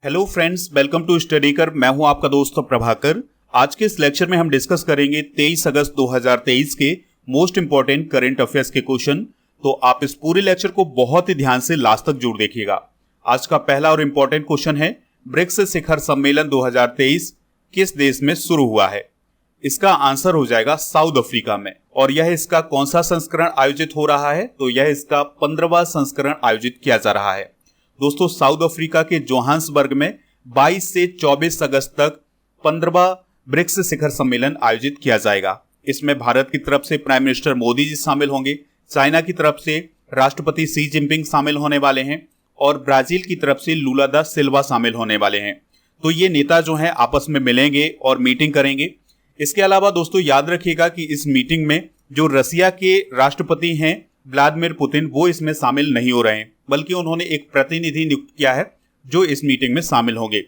Hello friends, welcome to study कर। मैं हूं आपका दोस्त प्रभाकर। आज के इस लेक्चर में हम डिस्कस करेंगे 23 अगस्त 2023 के मोस्ट इंपॉर्टेंट करंट अफेयर्स के क्वेश्चन। तो आप इस पूरे लेक्चर को बहुत ही ध्यान से लास्ट तक जरूर देखिएगा। आज का पहला और इंपॉर्टेंट क्वेश्चन है, ब्रिक्स शिखर सम्मेलन 2023 किस देश में शुरू हुआ है? इसका आंसर हो जाएगा साउथ अफ्रीका में। और यह इसका कौन सा संस्करण आयोजित हो रहा है? तो यह इसका 15वां संस्करण आयोजित किया जा रहा है। दोस्तों, साउथ अफ्रीका के जोहान्सबर्ग में 22 से 24 अगस्त तक 15वां ब्रिक्स शिखर सम्मेलन आयोजित किया जाएगा। इसमें भारत की तरफ से प्राइम मिनिस्टर मोदी जी शामिल होंगे, चाइना की तरफ से राष्ट्रपति शी जिनपिंग शामिल होने वाले हैं और ब्राजील की तरफ से लूला दा सिल्वा शामिल होने वाले हैं। तो ये नेता जो हैं आपस में मिलेंगे और मीटिंग करेंगे। इसके अलावा दोस्तों याद रखिएगा कि इस मीटिंग में जो रसिया के राष्ट्रपति हैं व्लादिमीर पुतिन, वो इसमें शामिल नहीं हो रहे हैं, बल्कि उन्होंने एक प्रतिनिधि नियुक्त किया है जो इस मीटिंग में शामिल होंगे।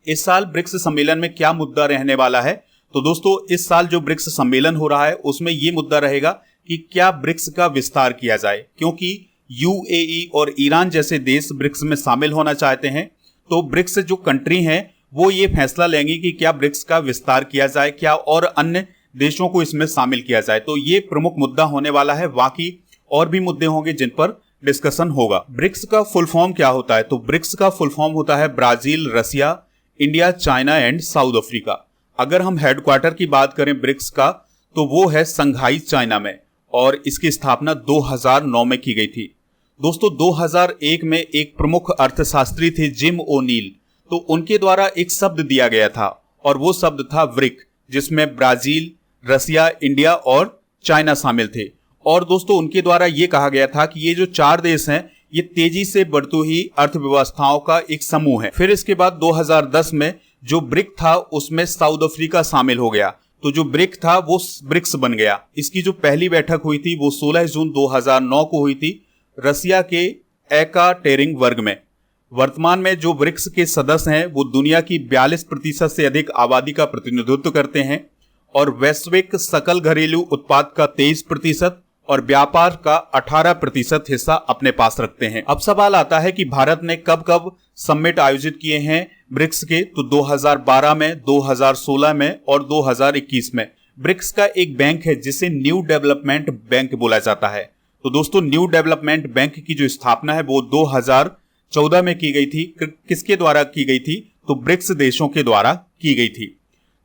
इस साल ब्रिक्स सम्मेलन में क्या मुद्दा रहने वाला है? तो दोस्तों, इस साल जो ब्रिक्स सम्मेलन हो रहा है उसमें यह मुद्दा रहेगा कि क्या ब्रिक्स का विस्तार किया जाए, क्योंकि यूएई और ईरान जैसे देश ब्रिक्स में शामिल होना चाहते हैं। तो ब्रिक्स जो कंट्री हैं वो ये फैसला लेंगी कि क्या ब्रिक्स का विस्तार किया जाए, क्या और अन्य देशों को इसमें शामिल किया जाए। तो ये प्रमुख मुद्दा होने वाला है। बाकी और भी मुद्दे होंगे जिन पर डिस्कशन होगा। ब्रिक्स का फुल फॉर्म क्या होता है? तो ब्रिक्स का फुल फॉर्म होता है Brazil, Russia, India, China and South Africa. अगर हम हेडक्वार्टर की बात करें ब्रिक्स का, तो वो है संघाई, चाइना में, और इसकी स्थापना 2009 में की गई थी। दोस्तों, 2001 में एक प्रमुख अर्थशास्त्री थे जिम ओनील, तो उनके द्वारा एक शब्द दिया गया था और वो शब्द था ब्रिक, जिसमें ब्राजील, रसिया, इंडिया और चाइना शामिल थे। और दोस्तों उनके द्वारा ये कहा गया था कि ये जो चार देश हैं ये तेजी से बढ़ती हुई अर्थव्यवस्थाओं का एक समूह है। फिर इसके बाद 2010 में जो ब्रिक था उसमें साउथ अफ्रीका शामिल हो गया, तो जो ब्रिक था वो ब्रिक्स बन गया। इसकी जो पहली बैठक हुई थी वो 16 जून 2009 को हुई थी रसिया के एकाटेरिनबर्ग में। वर्तमान में जो ब्रिक्स के सदस्य हैं वो दुनिया की 42% से अधिक आबादी का प्रतिनिधित्व करते हैं और वैश्विक सकल घरेलू उत्पाद का 23% और व्यापार का 18% हिस्सा अपने पास रखते हैं। अब सवाल आता है कि भारत ने कब कब समिट आयोजित किए हैं ब्रिक्स के? तो 2012 में, 2016 में और 2021 में। ब्रिक्स का एक बैंक है जिसे न्यू डेवलपमेंट बैंक बोला जाता है। तो दोस्तों, न्यू डेवलपमेंट बैंक की जो स्थापना है वो 2014 में की गई थी। किसके द्वारा की गई थी? तो ब्रिक्स देशों के द्वारा की गई थी।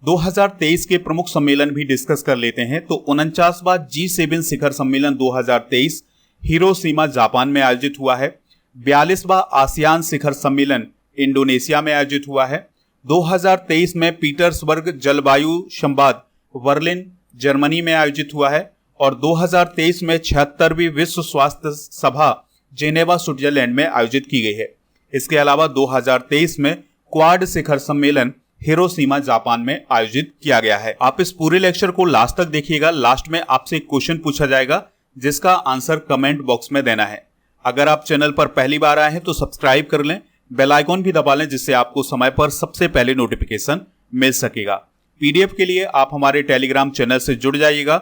2023 के प्रमुख सम्मेलन भी डिस्कस कर लेते हैं। तो 49वां G7 शिखर सम्मेलन 2023 हिरोशिमा, जापान में आयोजित हुआ है। 42वां आसियान शिखर सम्मेलन इंडोनेशिया में आयोजित हुआ है। 2023 में पीटर्सबर्ग जलवायु संवाद बर्लिन, जर्मनी में आयोजित हुआ है। और 2023 में 76वीं विश्व स्वास्थ्य सभा जेनेवा, स्विट्जरलैंड में आयोजित की गई है। इसके अलावा 2023 में क्वाड शिखर सम्मेलन हिरोशिमा, जापान में आयोजित किया गया है। आप इस पूरे लेक्चर को लास्ट तक देखिएगा। लास्ट में आपसे एक क्वेश्चन पूछा जाएगा जिसका आंसर कमेंट बॉक्स में देना है। अगर आप चैनल पर पहली बार आए हैं तो सब्सक्राइब कर लें, बेल आइकॉन भी दबा लें, जिससे आपको समय पर सबसे पहले नोटिफिकेशन मिल सकेगा। पीडीएफ के लिए आप हमारे टेलीग्राम चैनल से जुड़ जाइएगा।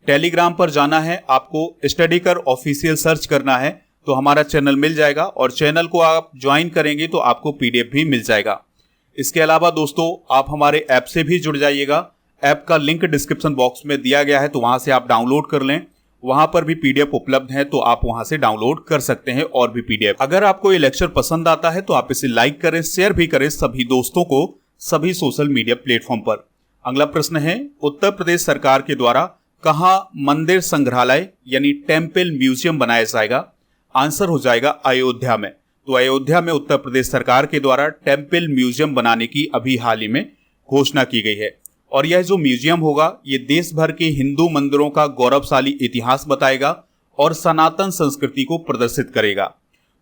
टेलीग्राम पर जाना है आपको, स्टडी कर ऑफिशियल सर्च करना है तो हमारा चैनल मिल जाएगा और चैनल को आप ज्वाइन करेंगे तो आपको पीडीएफ भी मिल जाएगा। इसके अलावा दोस्तों आप हमारे ऐप से भी जुड़ जाइएगा। ऐप का लिंक डिस्क्रिप्शन बॉक्स में दिया गया है, तो वहां से आप डाउनलोड कर लें। वहां पर भी पीडीएफ उपलब्ध है, तो आप वहां से डाउनलोड कर सकते हैं और भी पीडीएफ। अगर आपको ये लेक्चर पसंद आता है तो आप इसे लाइक करें, शेयर भी करें सभी दोस्तों को सभी सोशल मीडिया प्लेटफॉर्म पर। अगला प्रश्न है, उत्तर प्रदेश सरकार के द्वारा कहां मंदिर संग्रहालय यानी टेम्पल म्यूजियम बनाया जाएगा? आंसर हो जाएगा अयोध्या में। तो अयोध्या में उत्तर प्रदेश सरकार के द्वारा टेम्पल म्यूजियम बनाने की अभी हाल ही में घोषणा की गई है। और यह जो म्यूजियम होगा ये देश भर के हिंदू मंदिरों का गौरवशाली इतिहास बताएगा और सनातन संस्कृति को प्रदर्शित करेगा।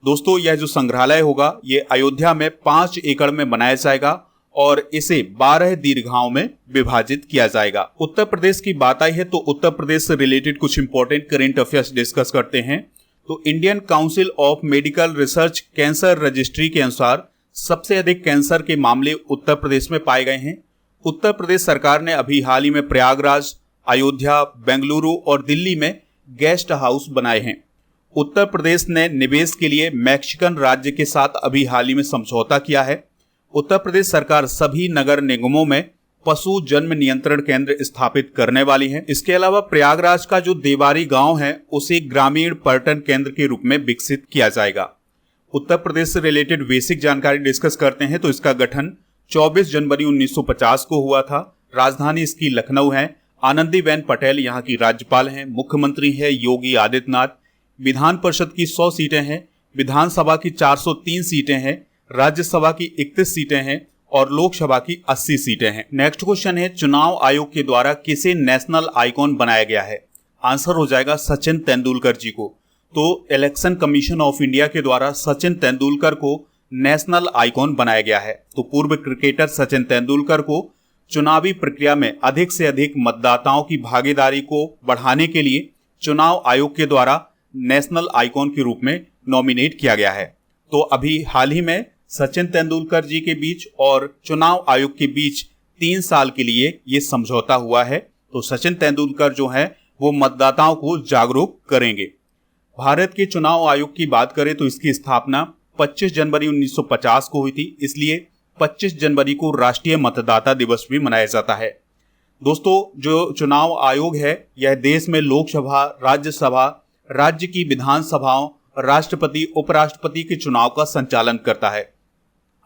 दोस्तों, यह जो संग्रहालय होगा ये अयोध्या में 5 एकड़ में बनाया जाएगा और इसे 12 दीर्घाओं में विभाजित किया जाएगा। उत्तर प्रदेश की बात आई है तो उत्तर प्रदेश से रिलेटेड कुछ इंपॉर्टेंट करंट अफेयर्स डिस्कस करते हैं। तो Indian council of medical research cancer registry के अनुसार सबसे अधिक कैंसर के मामले उत्तर प्रदेश में पाए गए हैं। उत्तर प्रदेश सरकार ने अभी हाल ही में प्रयागराज, अयोध्या, बेंगलुरु और दिल्ली में गेस्ट हाउस बनाए हैं। उत्तर प्रदेश ने निवेश के लिए मैक्सिकन राज्य के साथ अभी हाल ही में समझौता किया है। उत्तर प्रदेश सरकार सभी नगर निगमों में पशु जन्म नियंत्रण केंद्र स्थापित करने वाली है। इसके अलावा प्रयागराज का जो देवारी गांव है उसे ग्रामीण पर्यटन केंद्र के रूप में विकसित किया जाएगा। उत्तर प्रदेश से रिलेटेड बेसिक जानकारी डिस्कस करते हैं तो इसका गठन 24 जनवरी 1950 को हुआ था। राजधानी इसकी लखनऊ है। आनंदीबेन पटेल यहाँ की राज्यपाल हैं। मुख्यमंत्री है योगी आदित्यनाथ। विधान परिषद की 100 सीटें हैं। विधानसभा की 403 सीटें हैं। राज्यसभा की 31 सीटें हैं और लोकसभा की 80 सीटें हैं। नेक्स्ट क्वेश्चन है, चुनाव आयोग के द्वारा किसे नेशनल आइकॉन बनाया गया है? आंसर हो जाएगा सचिन तेंदुलकर जी को। तो इलेक्शन कमीशन ऑफ इंडिया के द्वारा सचिन तेंदुलकर को नेशनल आइकॉन बनाया गया है। तो पूर्व क्रिकेटर सचिन तेंदुलकर को चुनावी प्रक्रिया में अधिक से अधिक मतदाताओं की भागीदारी को बढ़ाने के लिए चुनाव आयोग के द्वारा नेशनल आइकॉन के रूप में नॉमिनेट किया गया है। तो अभी हाल ही में सचिन तेंदुलकर जी के बीच और चुनाव आयोग के बीच 3 साल के लिए ये समझौता हुआ है। तो सचिन तेंदुलकर जो है वो मतदाताओं को जागरूक करेंगे। भारत के चुनाव आयोग की बात करें तो इसकी स्थापना 25 जनवरी 1950 को हुई थी, इसलिए 25 जनवरी को राष्ट्रीय मतदाता दिवस भी मनाया जाता है। दोस्तों, जो चुनाव आयोग है यह देश में लोकसभा, राज्यसभा, राज्य की विधानसभाओं, राष्ट्रपति, उपराष्ट्रपति के चुनाव का संचालन करता है।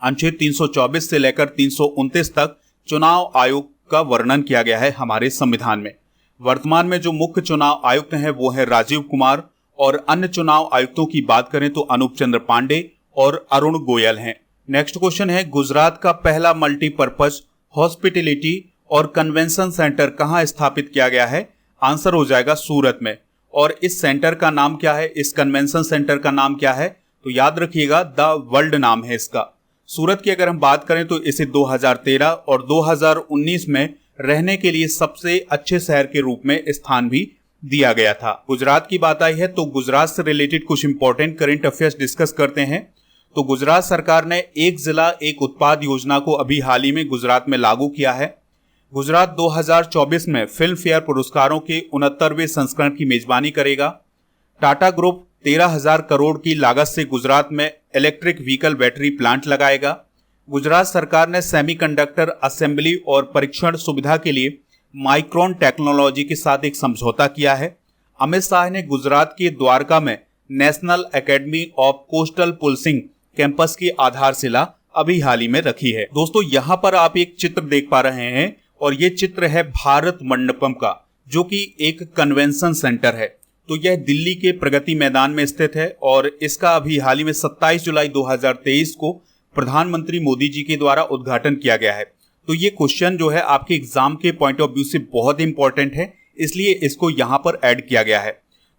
अनुच्छेद 324 से लेकर 329 तक चुनाव आयोग का वर्णन किया गया है हमारे संविधान में। वर्तमान में जो मुख्य चुनाव आयुक्त हैं वो है राजीव कुमार, और अन्य चुनाव आयुक्तों की बात करें तो अनूप चंद्र पांडे और अरुण गोयल हैं। नेक्स्ट क्वेश्चन है, गुजरात का पहला मल्टीपर्पज हॉस्पिटैलिटी और कन्वेंशन सेंटर कहां स्थापित किया गया है? आंसर हो जाएगा सूरत में। और इस सेंटर का नाम क्या है, इस कन्वेंशन सेंटर का नाम क्या है? तो याद रखिएगा द वर्ल्ड नाम है इसका। सूरत की अगर हम बात करें तो इसे 2013 और 2019 में रहने के लिए सबसे अच्छे शहर के रूप में स्थान भी दिया गया था। गुजरात की बात आई है तो गुजरात से रिलेटेड कुछ इंपॉर्टेंट करंट अफेयर्स डिस्कस करते हैं। तो गुजरात सरकार ने एक जिला एक उत्पाद योजना को अभी हाल ही में गुजरात में लागू किया है। गुजरात 2024 में फिल्म फेयर पुरस्कारों के 69वें संस्करण की मेजबानी करेगा। टाटा ग्रुप 13,000 करोड़ की लागत से गुजरात में इलेक्ट्रिक व्हीकल बैटरी प्लांट लगाएगा। गुजरात सरकार ने सेमीकंडक्टर असेंबली और परीक्षण सुविधा के लिए माइक्रोन टेक्नोलॉजी के साथ एक समझौता किया है। अमित शाह ने गुजरात के द्वारका में national academy of coastal policing campus की आधारशिला अभी हाल ही में रखी है। दोस्तों, यहां पर आप एक चित्र देख पा रहे हैं और ये चित्र है भारत मंडपम का, जो कि एक कन्वेंशन सेंटर है। तो यह दिल्ली के प्रगति मैदान में स्थित है और इसका अभी हाल ही में 27 जुलाई 2023 को प्रधानमंत्री मोदी जी के द्वारा उद्घाटन किया गया है। तो ये क्वेश्चन जो है आपके एग्जाम के पॉइंट ऑफ व्यू से बहुत इंपॉर्टेंट है, इसलिए इसको यहां पर ऐड किया गया है।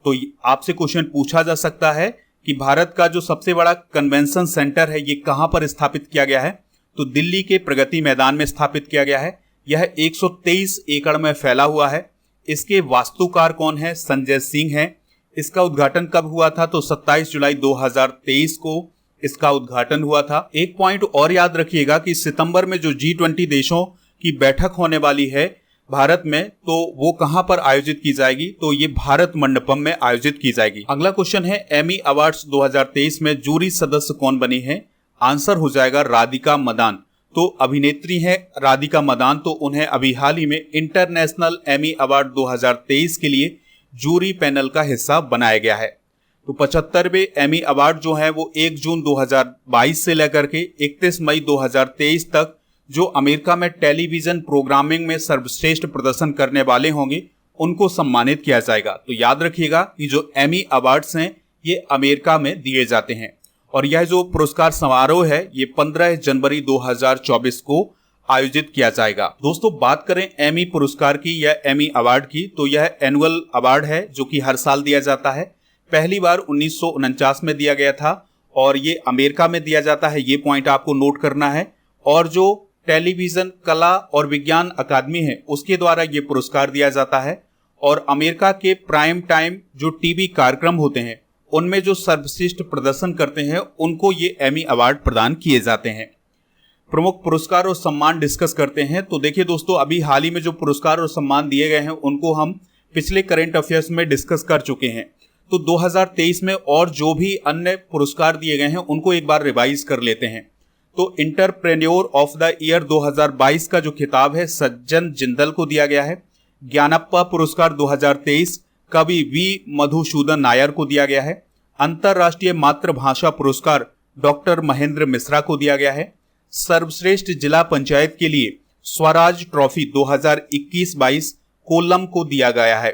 तो आपसे क्वेश्चन पूछा जा सकता है कि भारत का जो सबसे बड़ा कन्वेंशन सेंटर है ये कहां पर स्थापित किया गया है? तो दिल्ली के प्रगति मैदान में स्थापित किया गया है। यह 123 एकड़ में फैला हुआ है। इसके वास्तुकार कौन है? संजय सिंह है। इसका उद्घाटन कब हुआ था? तो 27 जुलाई 2023 को इसका उद्घाटन हुआ था। एक पॉइंट और याद रखिएगा कि सितंबर में जो G20 देशों की बैठक होने वाली है भारत में, तो वो कहां पर आयोजित की जाएगी? तो ये भारत मंडपम में आयोजित की जाएगी। अगला क्वेश्चन है, एमी अवार्ड्स 2023 में जूरी सदस्य कौन बनी है? आंसर हो जाएगा राधिका मदान। तो अभिनेत्री है राधिका मदान, तो उन्हें अभी हाल ही में इंटरनेशनल एमी अवार्ड 2023 के लिए जूरी पैनल का हिस्सा बनाया गया है। तो 75वें एमी अवार्ड जो है वो 1 जून 2022 से लेकर के 31 मई 2023 तक जो अमेरिका में टेलीविजन प्रोग्रामिंग में सर्वश्रेष्ठ प्रदर्शन करने वाले होंगे उनको सम्मानित किया जाएगा। तो याद रखिएगा कि जो एमी अवार्ड्स हैं ये अमेरिका में दिए जाते हैं और यह जो पुरस्कार समारोह है ये 15 जनवरी 2024 को आयोजित किया जाएगा। दोस्तों, बात करें एमी पुरस्कार की या एमी अवार्ड की, तो यह एनुअल अवार्ड है जो कि हर साल दिया जाता है। पहली बार 1949 में दिया गया था और ये अमेरिका में दिया जाता है, ये पॉइंट आपको नोट करना है। और जो टेलीविजन कला और विज्ञान अकादमी है उसके द्वारा ये पुरस्कार दिया जाता है और अमेरिका के प्राइम टाइम जो टीवी कार्यक्रम होते हैं उनमें जो सर्वश्रेष्ठ प्रदर्शन करते हैं उनको ये एमी अवार्ड प्रदान किए जाते हैं। प्रमुख पुरस्कार और सम्मान डिस्कस करते हैं। तो देखिए दोस्तों, अभी हाल ही में जो पुरस्कार और सम्मान दिए गए हैं उनको हम पिछले करंट अफेयर्स में डिस्कस कर चुके हैं। तो 2023 में और जो भी अन्य पुरस्कार दिए गए हैं उनको एक बार रिवाइज कर लेते हैं। तो इंटरप्रेन्योर ऑफ द ईयर 2022 का जो खिताब है सज्जन जिंदल को दिया गया है। ज्ञानप्पा पुरस्कार 2023 कवि वी मधुसूदन नायर को दिया गया है। अंतरराष्ट्रीय मातृभाषा पुरस्कार डॉक्टर महेंद्र मिश्रा को दिया गया है। सर्वश्रेष्ठ जिला पंचायत के लिए स्वराज ट्रॉफी 2021-22 कोल्लम को दिया गया है।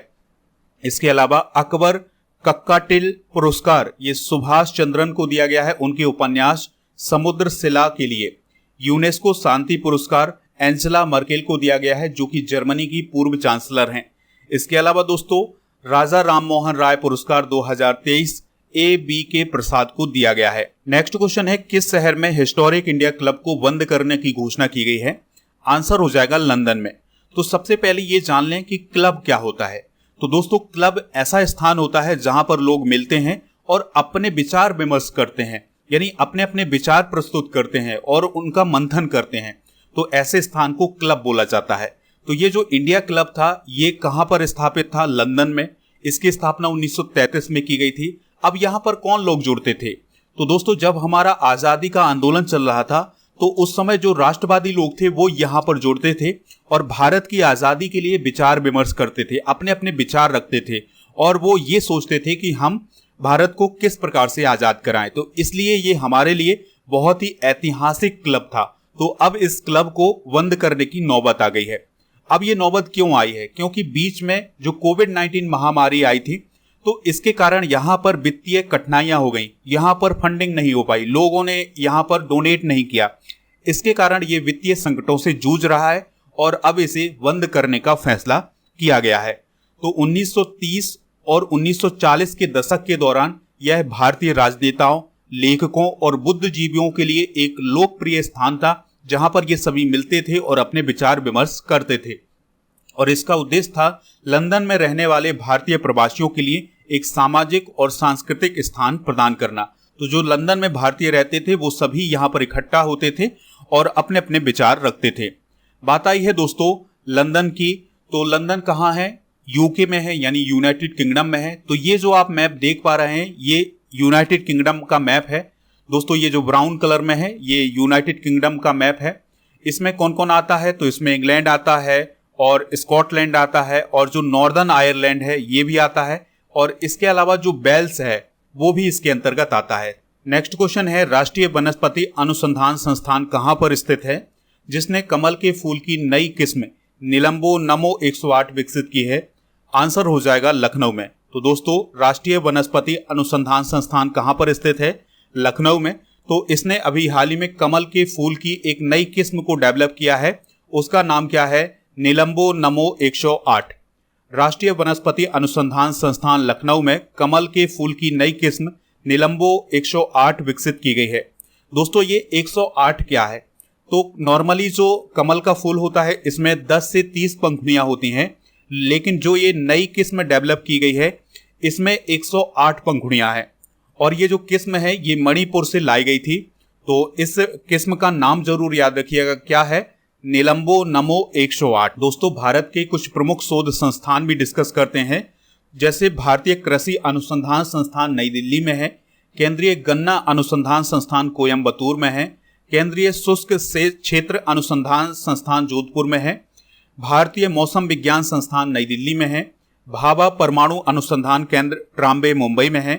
इसके अलावा अकबर कक्काटिल पुरस्कार ये सुभाष चंद्रन को दिया गया है उनके उपन्यास समुद्र शिला के लिए। यूनेस्को शांति पुरस्कार एंजेला मर्केल को दिया गया है जो कि जर्मनी की पूर्व चांसलर हैं। इसके अलावा दोस्तों राजा राममोहन राय पुरस्कार 2023 A.B.K. प्रसाद को दिया गया है। नेक्स्ट क्वेश्चन है किस शहर में हिस्टोरिक इंडिया क्लब को बंद करने की घोषणा की गई है? आंसर हो जाएगा लंदन में। तो सबसे पहले ये जान लें कि क्लब क्या होता है। तो दोस्तों क्लब ऐसा स्थान होता है जहां पर लोग मिलते हैं और अपने विचार विमर्श करते हैं, यानी अपने अपने विचार प्रस्तुत करते हैं और उनका मंथन करते हैं। तो ऐसे स्थान को क्लब बोला जाता है। तो ये जो इंडिया क्लब था ये कहां पर स्थापित था? लंदन में। इसकी स्थापना 1933 में की गई थी। अब यहां पर कौन लोग जुड़ते थे? तो दोस्तों जब हमारा आजादी का आंदोलन चल रहा था तो उस समय जो राष्ट्रवादी लोग थे वो यहां पर जुड़ते थे और भारत की आजादी के लिए विचार विमर्श करते थे, अपने अपने विचार रखते थे और वो ये सोचते थे कि हम भारत को किस प्रकार से आजाद कराएं। तो इसलिए ये हमारे लिए बहुत ही ऐतिहासिक क्लब था। तो अब इस क्लब को बंद करने की नौबत आ गई है। अब ये नौबत क्यों आई है? क्योंकि बीच में जो कोविड-19 महामारी आई थी तो इसके कारण यहां पर वित्तीय कठिनाइयां हो गई, यहां पर फंडिंग नहीं हो पाई, लोगों ने यहां पर डोनेट नहीं किया। इसके कारण ये वित्तीय संकटों से जूझ रहा है और अब इसे बंद करने का फैसला किया गया है। तो 1930 और 1940 के दशक के दौरान यह भारतीय राजनेताओं, लेखकों और बुद्धिजीवियों के लिए एक लोकप्रिय स्थान था जहां पर ये सभी मिलते थे और अपने विचार विमर्श करते थे। और इसका उद्देश्य था लंदन में रहने वाले भारतीय प्रवासियों के लिए एक सामाजिक और सांस्कृतिक स्थान प्रदान करना। तो जो लंदन में भारतीय रहते थे वो सभी यहाँ पर इकट्ठा होते थे और अपने अपने विचार रखते थे। बात आई है दोस्तों लंदन की। तो लंदन कहाँ है? यूके में है, यानी यूनाइटेड किंगडम में है। तो ये जो आप मैप देख पा रहे हैं ये यूनाइटेड किंगडम का मैप है। दोस्तों ये जो ब्राउन कलर में है ये यूनाइटेड किंगडम का मैप है। इसमें कौन कौन आता है? तो इसमें इंग्लैंड आता है और स्कॉटलैंड आता है और जो नॉर्दर्न आयरलैंड है ये भी आता है और इसके अलावा जो वेल्स है वो भी इसके अंतर्गत आता है। नेक्स्ट क्वेश्चन है राष्ट्रीय वनस्पति अनुसंधान संस्थान कहां पर स्थित है जिसने कमल के फूल की नई किस्म निलंबो नमो 108 विकसित की है? आंसर हो जाएगा लखनऊ में। तो दोस्तों राष्ट्रीय वनस्पति अनुसंधान संस्थान कहां पर स्थित है? लखनऊ में। तो इसने अभी हाल ही में कमल के फूल की एक नई किस्म को डेवलप किया है, उसका नाम क्या है? निलंबो नमो 108। राष्ट्रीय वनस्पति अनुसंधान संस्थान लखनऊ में कमल के फूल की नई किस्म निलंबो 108 विकसित की गई है। दोस्तों ये 108 क्या है? तो नॉर्मली जो कमल का फूल होता है इसमें 10 से 30 पंखुड़ियां होती हैं, लेकिन जो ये नई किस्म डेवलप की गई है इसमें 108 पंखुड़ियां हैं और ये जो किस्म है ये मणिपुर से लाई गई थी। तो इस किस्म का नाम जरूर याद रखिएगा, क्या है? निलंबो नमो 108। दोस्तों भारत के कुछ प्रमुख शोध संस्थान भी डिस्कस करते हैं, जैसे भारतीय कृषि अनुसंधान संस्थान नई दिल्ली में है, केंद्रीय गन्ना अनुसंधान संस्थान कोयम्बतूर में है, केंद्रीय शुष्क से क्षेत्र अनुसंधान संस्थान जोधपुर में है, भारतीय मौसम विज्ञान संस्थान नई दिल्ली में है, भाभा परमाणु अनुसंधान केंद्र ट्राम्बे मुंबई में है,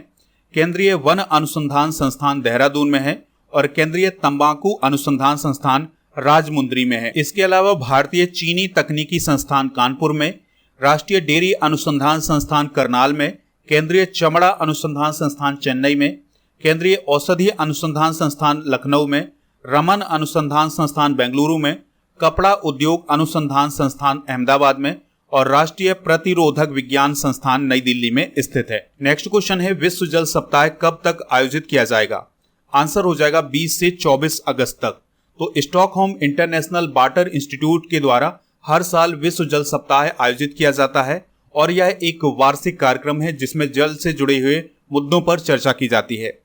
केंद्रीय वन अनुसंधान संस्थान देहरादून में है और केंद्रीय तंबाकू अनुसंधान संस्थान राजमुंद्री में है। इसके अलावा भारतीय चीनी तकनीकी संस्थान कानपुर में, राष्ट्रीय डेयरी अनुसंधान संस्थान करनाल में, केंद्रीय चमड़ा अनुसंधान संस्थान चेन्नई में, केंद्रीय औषधि अनुसंधान संस्थान लखनऊ में, रमन अनुसंधान संस्थान बेंगलुरु में, कपड़ा उद्योग अनुसंधान संस्थान अहमदाबाद में और राष्ट्रीय प्रतिरोधक विज्ञान संस्थान नई दिल्ली में स्थित है। नेक्स्ट क्वेश्चन है विश्व जल सप्ताह कब तक आयोजित किया जाएगा? आंसर हो जाएगा 20 से 24 अगस्त तक। तो स्टॉकहोम इंटरनेशनल वाटर इंस्टीट्यूट के द्वारा हर साल विश्व जल सप्ताह आयोजित किया जाता है और यह एक वार्षिक कार्यक्रम है जिसमें जल से जुड़े हुए मुद्दों पर चर्चा की जाती है।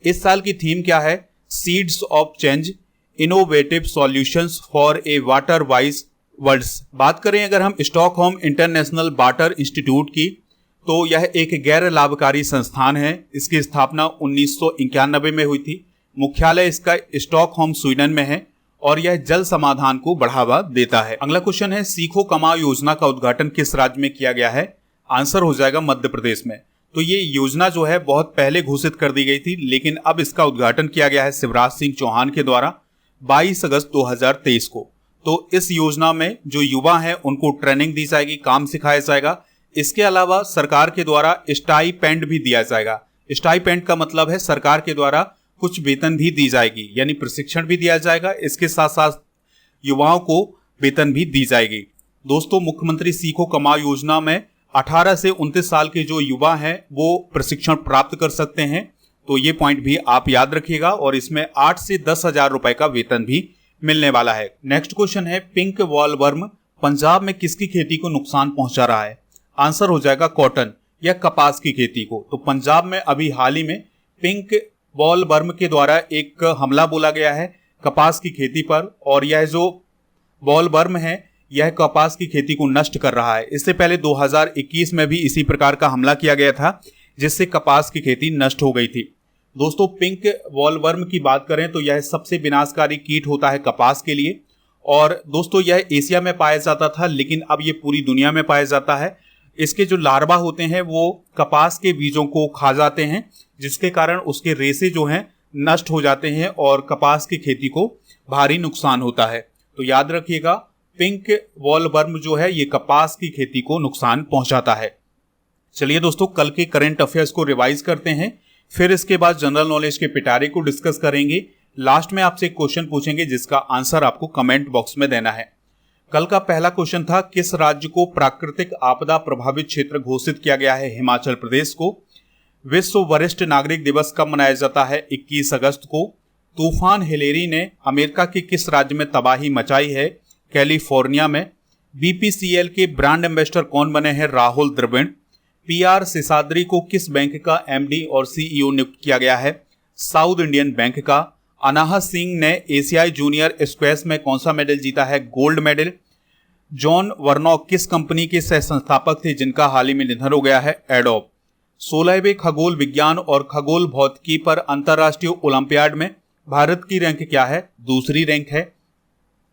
इस साल की थीम क्या है? Seeds of change, innovative solutions for a water wise world. बात करें अगर हम स्टॉकहोम इंटरनेशनल वाटर इंस्टीट्यूट की, तो यह एक गैर लाभकारी संस्थान है। इसकी स्थापना 1991 में हुई थी। मुख्यालय इसका स्टॉकहोम स्वीडन में है और यह जल समाधान को बढ़ावा देता है। अगला क्वेश्चन है, सीखो कमाओ योजना का उद्घाटन किस राज्य में किया गया है? आंसर हो जाएगा मध्य प्रदेश में। तो ये योजना जो है बहुत पहले घोषित कर दी गई थी, लेकिन अब इसका उद्घाटन किया गया है शिवराज सिंह चौहान के द्वारा 22 अगस्त 2023 को। तो इस योजना में जो युवा हैं उनको ट्रेनिंग दी जाएगी, काम सिखाया जाएगा। इसके अलावा सरकार के द्वारा स्टाइपेंड भी दिया जाएगा। स्टाइपेंड का मतलब है सरकार के द्वारा कुछ वेतन भी दी जाएगी, यानी प्रशिक्षण भी दिया जाएगा, इसके साथ साथ युवाओं को वेतन भी दी जाएगी। दोस्तों, मुख्यमंत्री सीखो कमाओ योजना में 18 से 29 साल के जो युवा हैं वो प्रशिक्षण प्राप्त कर सकते हैं। तो ये पॉइंट भी आप याद रखिएगा और इसमें 8 से 10 हजार रुपए का वेतन भी मिलने वाला है। नेक्स्ट क्वेश्चन है, पिंक वॉलवर्म पंजाब में किसकी खेती को नुकसान पहुंचा रहा है? आंसर हो जाएगा कॉटन या कपास की खेती को। तो पंजाब में अभी हाल ही में पिंक वॉलवर्म के द्वारा एक हमला बोला गया है कपास की खेती पर, और यह जो वॉलवर्म है यह कपास की खेती को नष्ट कर रहा है। इससे पहले 2021 में भी इसी प्रकार का हमला किया गया था जिससे कपास की खेती नष्ट हो गई थी। दोस्तों, पिंक वॉलवर्म की बात करें तो यह सबसे विनाशकारी कीट होता है कपास के लिए, और दोस्तों यह एशिया में पाया जाता था लेकिन अब ये पूरी दुनिया में पाया जाता है। इसके जो लार्वा होते हैं वो कपास के बीजों को खा जाते हैं, जिसके कारण उसके रेशे जो हैं नष्ट हो जाते हैं और कपास की खेती को भारी नुकसान होता है। तो याद रखिएगा, पिंक वॉलवर्म जो है ये कपास की खेती को नुकसान पहुंचाता है। चलिए दोस्तों, कल के करंट अफेयर्स को रिवाइज करते हैं, फिर इसके बाद जनरल नॉलेज के पिटारे को डिस्कस करेंगे। लास्ट में आपसे एक क्वेश्चन पूछेंगे जिसका आंसर आपको कमेंट बॉक्स में देना है। कल का पहला क्वेश्चन था, किस राज्य को प्राकृतिक आपदा प्रभावित क्षेत्र घोषित किया गया है? हिमाचल प्रदेश को। विश्व वरिष्ठ नागरिक दिवस कब मनाया जाता है? 21 अगस्त को। तूफान हिलेरी ने अमेरिका के किस राज्य में तबाही मचाई है? कैलिफोर्निया में। बीपीसीएल के ब्रांड एम्बेसडर कौन बने हैं? राहुल द्रविड़। पीआर शेषाद्री को किस बैंक का एमडी और सीईओ नियुक्त किया गया है? साउथ इंडियन बैंक का। अनाहत सिंह ने एशियाई जूनियर स्क्वैश में कौन सा मेडल जीता है? Gold medal. जॉन वर्नॉक किस कंपनी के सह संस्थापक थे जिनका हाल ही में निधन हो गया है? एडोब। 16वें खगोल विज्ञान और खगोल भौतिकी पर अंतर्राष्ट्रीय ओलंपियाड में भारत की रैंक क्या है? दूसरी रैंक है।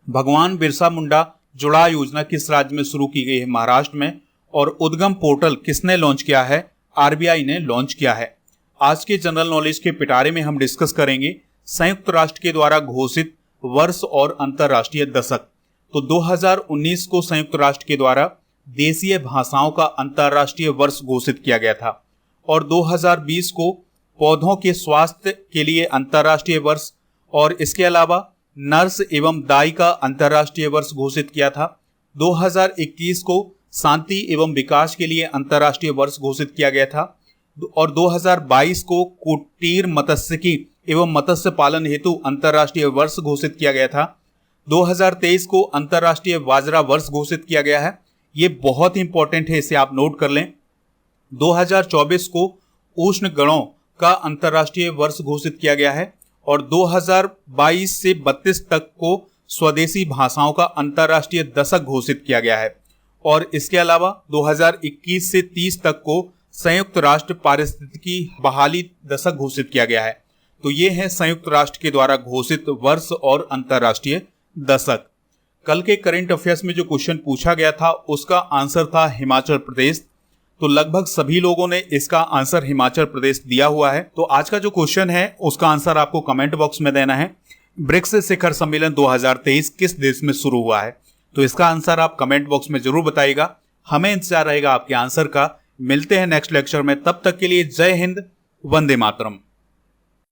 भगवान बिरसा मुंडा जुड़ा योजना किस राज्य में शुरू की गई है? महाराष्ट्र में। और उद्गम पोर्टल किसने लॉन्च किया है? आरबीआई ने लॉन्च किया है। आज के जनरल नॉलेज के पिटारे में हम डिस्कस करेंगे संयुक्त राष्ट्र के द्वारा घोषित वर्ष और अंतर्राष्ट्रीय दशक। तो 2019 को संयुक्त राष्ट्र के द्वारा देशीय भाषाओं का अंतर्राष्ट्रीय वर्ष घोषित किया गया था, और 2020 को पौधों के स्वास्थ्य के लिए अंतर्राष्ट्रीय वर्ष, और इसके अलावा नर्स एवं दाई का अंतर्राष्ट्रीय वर्ष घोषित किया था। 2021 को शांति एवं विकास के लिए अंतर्राष्ट्रीय वर्ष घोषित किया गया था, और 2022 को कुटीर मत्स्यिकी एवं मत्स्य पालन हेतु अंतर्राष्ट्रीय वर्ष घोषित किया गया था। 2023 को अंतर्राष्ट्रीय बाजरा वर्ष घोषित किया गया है। ये बहुत इंपॉर्टेंट है, इसे आप नोट कर लें। 2024 को उष्ण गणों का अंतर्राष्ट्रीय वर्ष घोषित किया गया है, और 2022 से 32 तक को स्वदेशी भाषाओं का अंतर्राष्ट्रीय दशक घोषित किया गया है, और इसके अलावा 2021 से 30 तक को संयुक्त राष्ट्र पारिस्थितिकी बहाली दशक घोषित किया गया है। तो ये है संयुक्त राष्ट्र के द्वारा घोषित वर्ष और अंतर्राष्ट्रीय दशक। कल के करंट अफेयर्स में जो क्वेश्चन पूछा गया था उसका आंसर था हिमाचल प्रदेश। तो लगभग सभी लोगों ने इसका आंसर हिमाचल प्रदेश दिया हुआ है। तो आज का जो क्वेश्चन है उसका आंसर आपको कमेंट बॉक्स में देना है। ब्रिक्स शिखर सम्मेलन 2023 किस देश में शुरू हुआ है? तो इसका आंसर आप कमेंट बॉक्स में जरूर बताइएगा। हमें इंतजार रहेगा आपके आंसर का। मिलते हैं नेक्स्ट लेक्चर में, तब तक के लिए जय हिंद, वंदे मातरम।